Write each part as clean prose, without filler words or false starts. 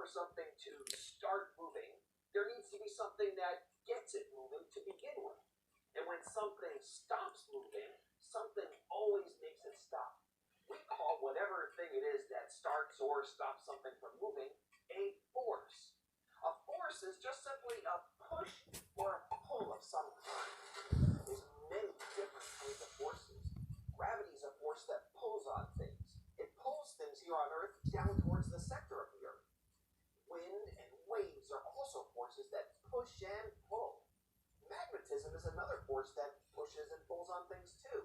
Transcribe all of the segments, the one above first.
something to start moving, there needs to be something that gets it moving to begin with. And when something stops moving, something always makes it stop. We call whatever thing it is that starts or stops something from moving a force. A force is just simply a push or a pull of some kind. There's many different kinds of forces. Gravity is a force that pulls on things. It pulls things here on Earth down towards the center of the Earth. Wind and waves are also forces that push and pull. Magnetism is another force that pushes and pulls on things too.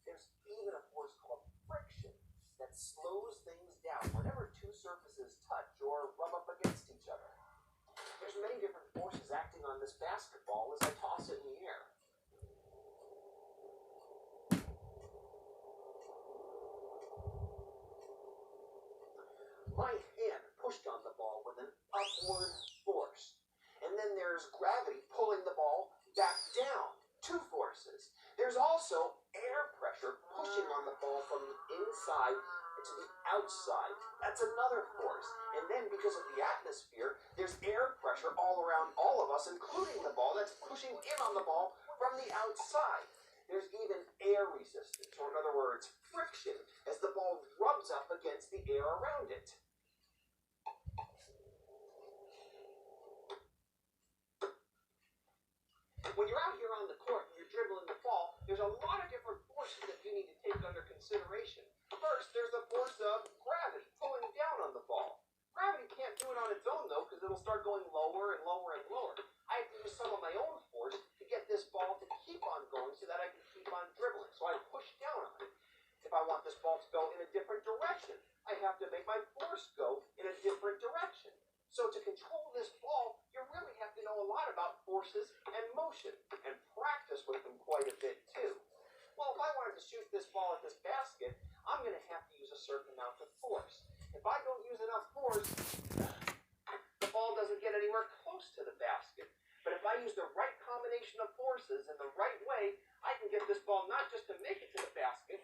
There's even a force called friction that slows things down whenever two surfaces touch or rub up against each other. There's many different forces acting on this basketball as I toss it in the air. My hand pushed on the ball with an upward force. And then there's gravity pulling the ball back down. Two forces. There's also air pressure pushing on the ball from the inside to the outside. That's another force. And then because of the atmosphere, there's air pressure all around all of us, including the ball, that's pushing in on the ball from the outside. There's even air resistance, or in other words, friction, as the ball rubs up against the air around it. When you're out here on the court and you're dribbling the ball, there's a lot of different forces that you need to take under consideration. First, there's the force of gravity pulling down on the ball. Gravity can't do it on its own, though, because it'll start going lower and lower and lower. I have to use some of my own force to get this ball to keep on going so that I can keep on dribbling. So I push down on it. If I want this ball to go in a different direction, I have to make my force go in a different direction. So to control this ball, you really have to know a lot about forces and motion, and practice with them quite a bit too. Well, if I wanted to shoot this ball at this basket, I'm going to have to use a certain amount of force. If I don't use enough force, the ball doesn't get anywhere close to the basket. But if I use the right combination of forces in the right way, I can get this ball not just to make it to the basket,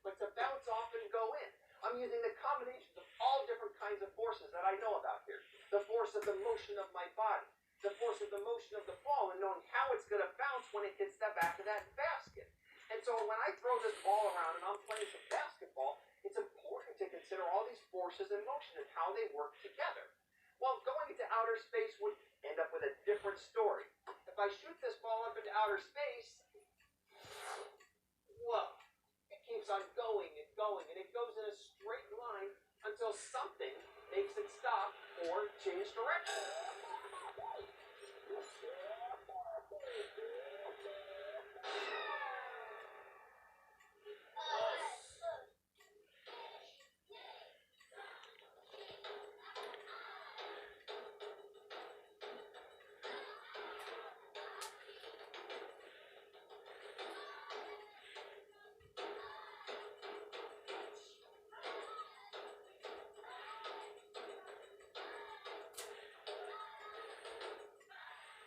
but to bounce off and go in. I'm using the combinations of all different kinds of forces that I know about here. The force of the motion of my body, the force of the motion of the ball, and knowing how it's going to bounce when it hits the back of that basket. And so when I throw this ball around and I'm playing some basketball, it's important to consider all these forces in motion and how they work together. Well, going into outer space would end up with a different story. If I shoot this ball up into outer space, whoa. Keeps on going, and it goes in a straight line until something makes it stop or change direction.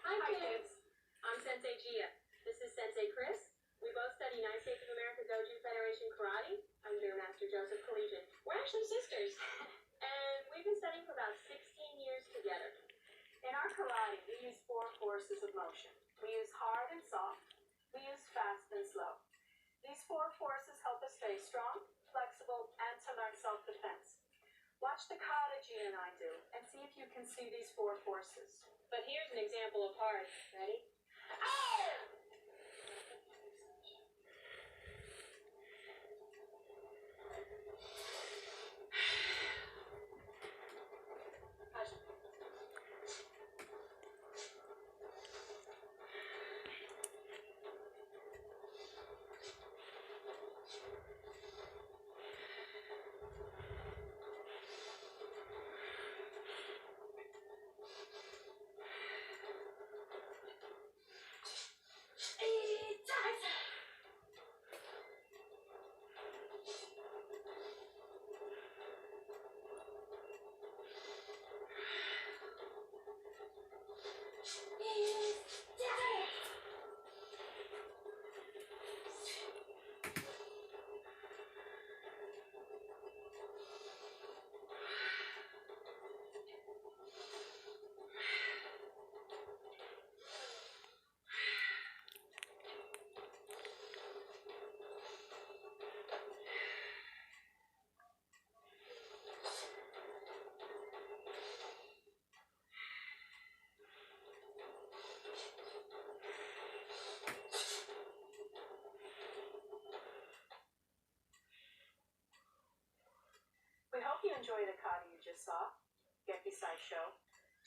Hi kids, I'm Sensei Gia. This is Sensei Chris. We both study United States of America Dojo Federation Karate under Master Joseph Collegiate. We're actually sisters, and we've been studying for about 16 years together. In our karate, we use 4 forces of motion. We use hard and soft. We use fast and slow. These 4 forces help us stay strong, flexible, and to learn self-defense. Watch the kata Gia and I do, and see if you can see these 4 forces. But here's an example of hard. Ready? enjoy the kata you just saw. Get beside show.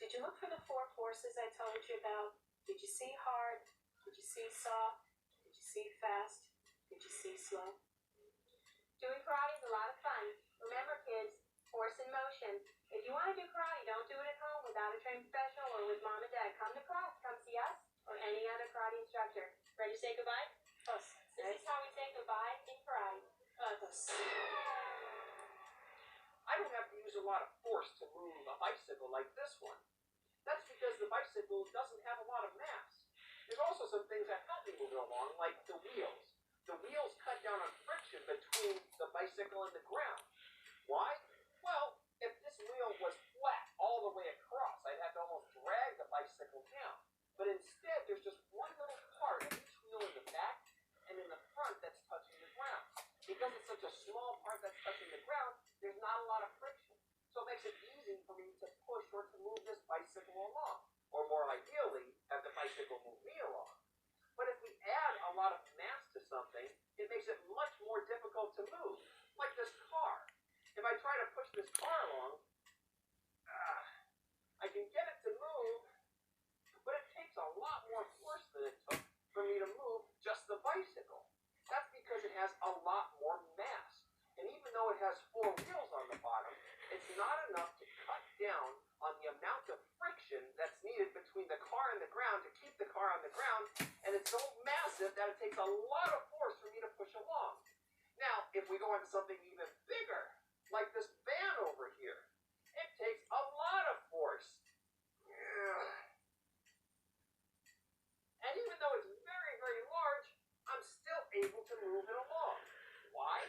Did you look for the 4 forces I told you about? Did you see hard? Did you see soft? Did you see fast? Did you see slow? Doing karate is a lot of fun. Remember, kids, force in motion. If you want to do karate, don't do it at home without a trained professional or with mom and dad. Come to class. Come see us or any other karate instructor. Ready to say goodbye? Us. This is how we say goodbye in karate. Us. I don't have to use a lot of force to move a bicycle like this one. That's because the bicycle doesn't have a lot of mass. There's also some things that help me move it along, like the wheels. The wheels cut down on friction between the bicycle and the ground. Why? Well, if this wheel was flat all the way across, I'd have to almost drag the bicycle down. But instead, there's just one little part of each wheel in the back and in the front that's touching the ground. Because it's such a small part that's touching the ground, there's not a lot of friction. So it makes it easy for me to push or to move this bicycle along. Or more ideally, have the bicycle move me along. But if we add a lot of mass to something, it makes it much more difficult to move. Like this car. If I try to push this car along, I can get it to move, but it takes a lot more force than it took for me to move just the bicycle. That's because it has a lot more mass. And even though it has 4 wheels on the bottom, it's not enough to cut down on the amount of friction that's needed between the car and the ground to keep the car on the ground, and it's so massive that it takes a lot of force for me to push along. Now, if we go on to something even bigger, like this van over here, it takes a lot of force. And even though it's very, very large, I'm still able to move it along. Why?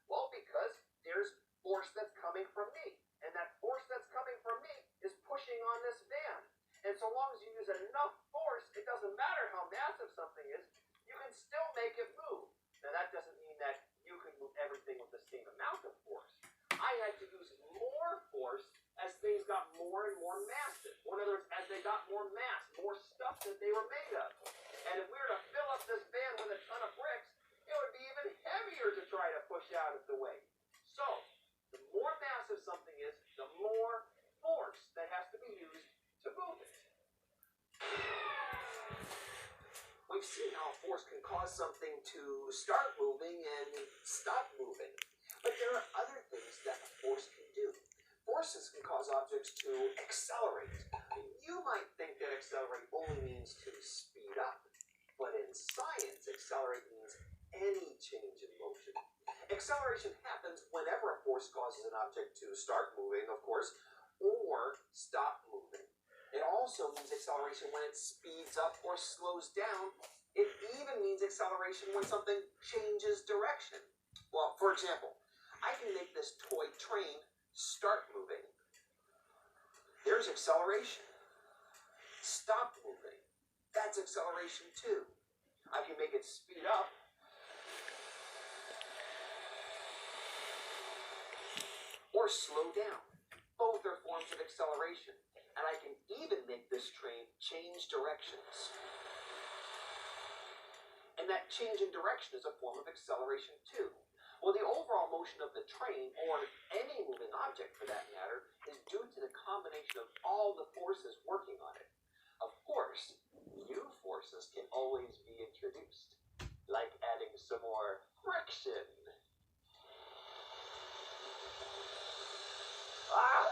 Well, because there's force that's coming from me. And that force that's coming from me is pushing on this van. And so long as you use enough force, it doesn't matter how massive something is, you can still make it move. Now that doesn't mean that you can move everything with the same amount of force. I had to use more force as things got more and more massive. Or in other words, as they got more mass, more stuff that they were made of. And if we were to fill up this van with a ton of bricks, it would be even heavier to try to push out of the way. So, the more massive something is, the more force that has to be used to move it. We've seen how force can cause something to start moving and stop moving. But there are other things that force can do. Forces can cause objects to accelerate. You might think that accelerate only means to speed up. But in science, accelerate means any change in motion. Acceleration happens whenever a force causes an object to start moving, of course, or stop moving. It also means acceleration when it speeds up or slows down. It even means acceleration when something changes direction. Well, for example, I can make this toy train start moving. There's acceleration. Stop moving. That's acceleration too. I can make it speed up. Or slow down. Both are forms of acceleration. And I can even make this train change directions. And that change in direction is a form of acceleration too. Well, the overall motion of the train, or any moving object for that matter, is due to the combination of all the forces working on it. Of course, new forces can always be introduced, like adding some more friction. Ah!